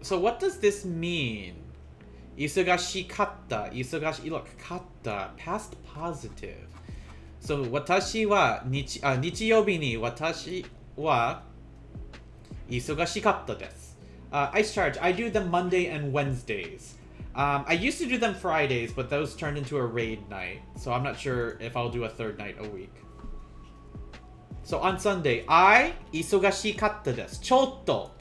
So what does this mean? 忙しかった. Look, かった. Past positive. So 私は日曜日に私は忙しかったです. Ice Charge. I do them Monday and Wednesdays. I used to do them Fridays, but those turned into a raid night. So I'm not sure if I'll do a third night a week. So on Sunday, 忙しかったです. ちょっと,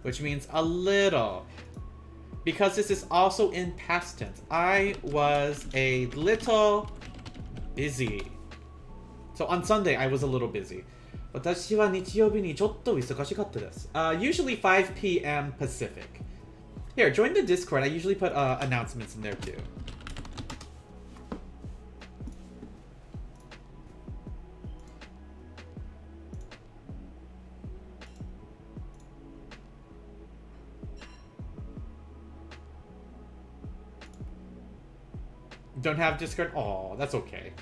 which means a little. Because this is also in past tense. I was a little busy. So on Sunday, I was a little busy. 私は日曜日にちょっと忙しかったです. Usually 5 p.m. Pacific. Here, join the Discord. I usually put announcements in there too. Don't have Discord? Oh, that's okay.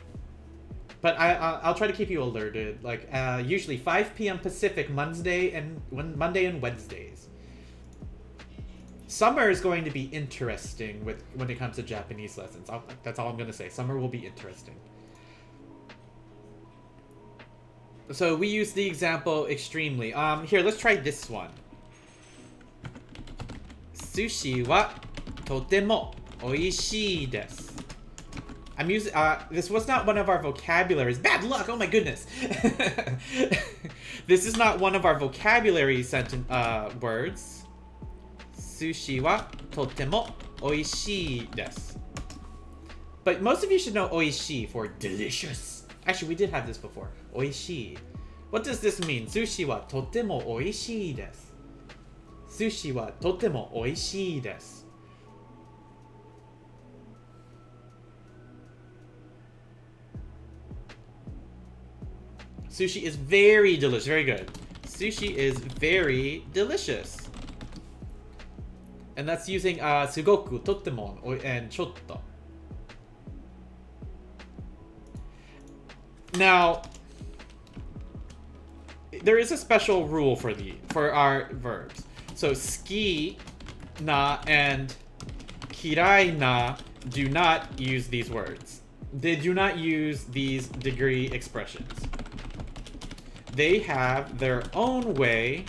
But I'll try to keep you alerted. Like usually 5 p.m. Pacific, Monday and Wednesdays. Summer is going to be interesting when it comes to Japanese lessons. That's all I'm going to say. Summer will be interesting. So we use the example extremely. Here, let's try this one. Sushi wa totemo oishii desu. I'm using this was not one of our vocabularies. Bad luck. Oh my goodness. This is not one of our vocabulary sentence words. Sushi wa totemo oishii desu. But most of you should know oishii for delicious. Actually, we did have this before. Oishii. What does this mean? Sushi wa totemo oishii desu. Sushi wa totemo oishii desu. Sushi is very delicious. Very good. Sushi is very delicious. And that's using sugoku, totemo, and chotto. Now, there is a special rule for our verbs. So ski na and kirai na do not use these words. They do not use these degree expressions. They have their own way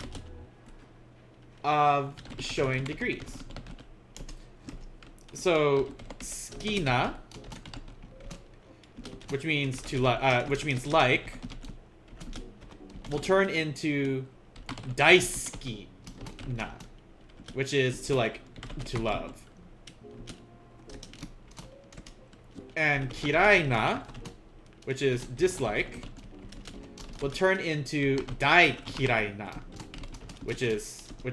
of showing degrees. So skina which means which means like, will turn into daisuki na, which is to like, to love. And kirai na, which is dislike, will turn into dai kirai na, which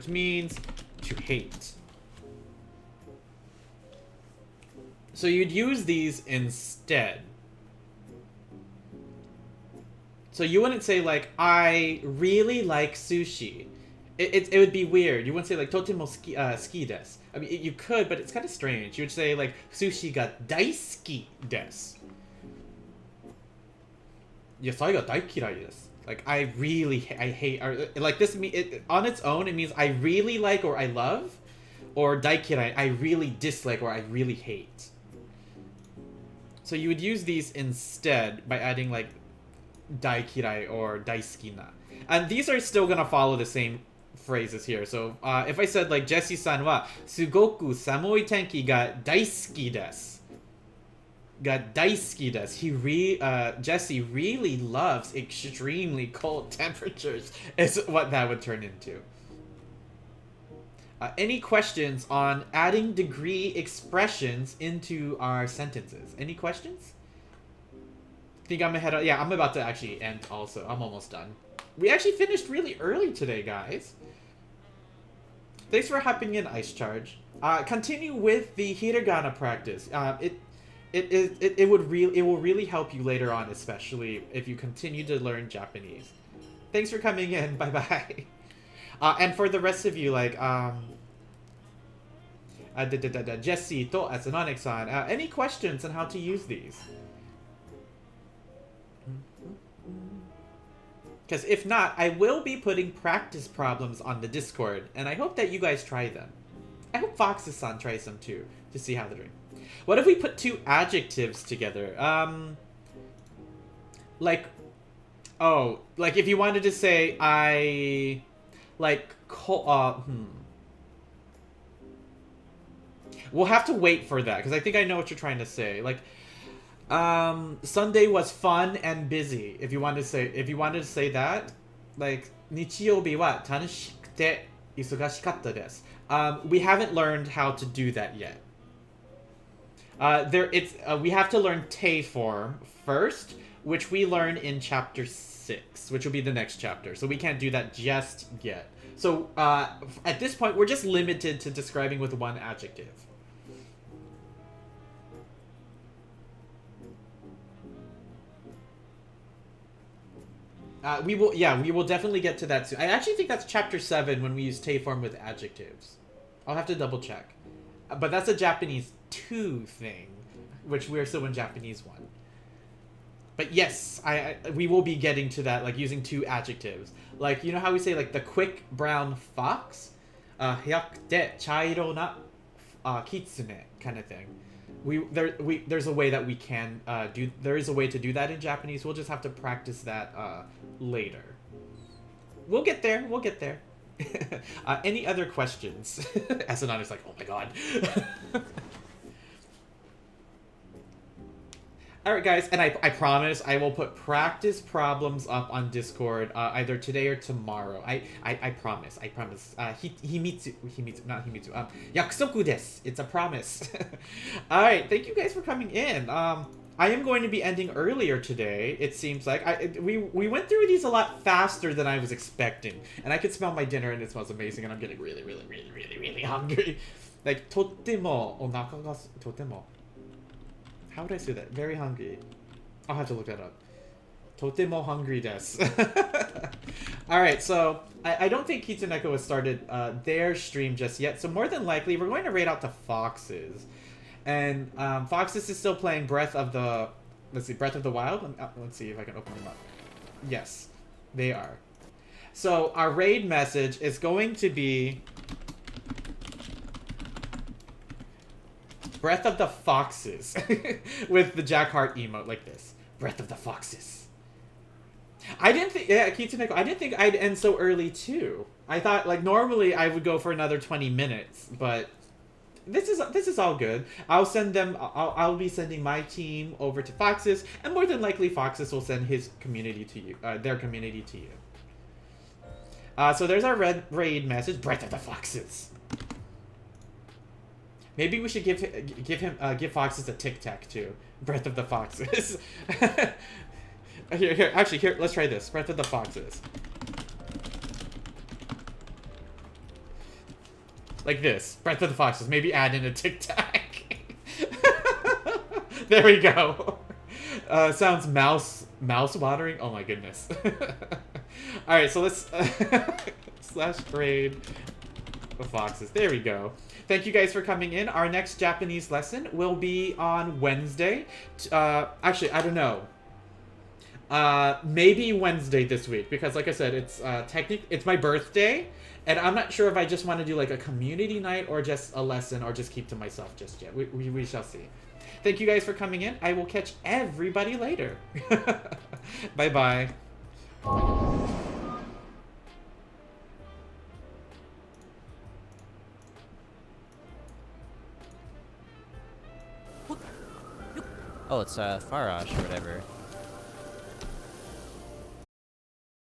means to hate. So you'd use these instead. So you wouldn't say like, I really like sushi. It would be weird. You wouldn't say like, totemo ski desu. I mean, you could, but it's kind of strange. You would say like, sushi ga daisuki desu. Yasai ga daikirai desu. Like, I hate, or like this, on its own, it means I really like or I love, or daikirai, I really dislike or I really hate. So you would use these instead by adding like daikirai or daisuki na. And these are still gonna follow the same phrases here. So if I said like, Jesse-san wa sugoku samui tenki ga daisuki desu. Jesse really loves extremely cold temperatures, is what that would turn into. Any questions on adding degree expressions into our sentences? Any questions? Think I'm ahead of... Yeah, I'm about to actually end also. I'm almost done. We actually finished really early today, guys. Thanks for hopping in, Ice Charge. Continue with the hiragana practice. It will really help you later on, especially if you continue to learn Japanese. Thanks for coming in. Bye bye. And for the rest of you, like Jesse, To, Asanonic-san, any questions on how to use these? Because if not, I will be putting practice problems on the Discord, and I hope that you guys try them. I hope Foxes-san tries them too, to see how they're doing. What if we put two adjectives together? Like if you wanted to say I like we'll have to wait for that because I think I know what you're trying to say. Like Sunday was fun and busy. If you wanted to say that, like Nichiyoubi wa tanashikute isugashikatta desu. We haven't learned how to do that yet. We have to learn te form first, which we learn in chapter 6, which will be the next chapter. So we can't do that just yet. So at this point, we're just limited to describing with one adjective. We will definitely get to that soon. I actually think that's chapter 7 when we use te form with adjectives. I'll have to double check. But that's a Japanese 2 thing, which we're still in Japanese 1. But yes, we will be getting to that, like using 2 adjectives. Like, you know how we say like the quick brown fox? Hyakute chairo na kitsune kind of thing. There's a way that we can there is a way to do that in Japanese. We'll just have to practice that later. We'll get there. Any other questions? Asanan is like, oh my god. Alright guys, and I promise I will put practice problems up on Discord either today or tomorrow. I promise. Himitsu, not Himitsu. Yakusoku desu. It's a promise. Alright, thank you guys for coming in. I am going to be ending earlier today, it seems like. We went through these a lot faster than I was expecting. And I could smell my dinner and it smells amazing and I'm getting really, really, really, really, really hungry. Like, totemo, onaka ga, totemo. How would I say that? Very hungry. I'll have to look that up. Totemo hungry desu. Alright, so I don't think Kitsuneko has started their stream just yet. So more than likely, we're going to raid out to Foxes. And Foxes is still playing Breath of the... Let's see, Breath of the Wild? Let's see if I can open them up. Yes, they are. So our raid message is going to be... Breath of the Foxes. With the Jack Hart emote like this. Breath of the Foxes. I didn't think... Yeah, Kitsuneko, I didn't think I'd end so early too. I thought, like, normally I would go for another 20 minutes, but... this is all good. I'll send them. I'll be sending my team over to Fox's, and more than likely Fox's will send his community to you, their community to you. So there's our red raid message. Breath of the Foxes. Maybe we should give Foxes a tic tac too. Breath of the Foxes. Here, let's try this. Breath of the Foxes. Like this. Breath of the Foxes. Maybe add in a tic tac. There we go. Sounds mouse watering. Oh my goodness. Alright, so let's / raid the Foxes. There we go. Thank you guys for coming in. Our next Japanese lesson will be on Wednesday. Actually, I don't know. Maybe Wednesday this week, because like I said, it's my birthday, and I'm not sure if I just want to do like a community night or just a lesson or just keep to myself just yet. We shall see. Thank you guys for coming in. I will catch everybody later. Bye bye. Oh, it's Farash or whatever.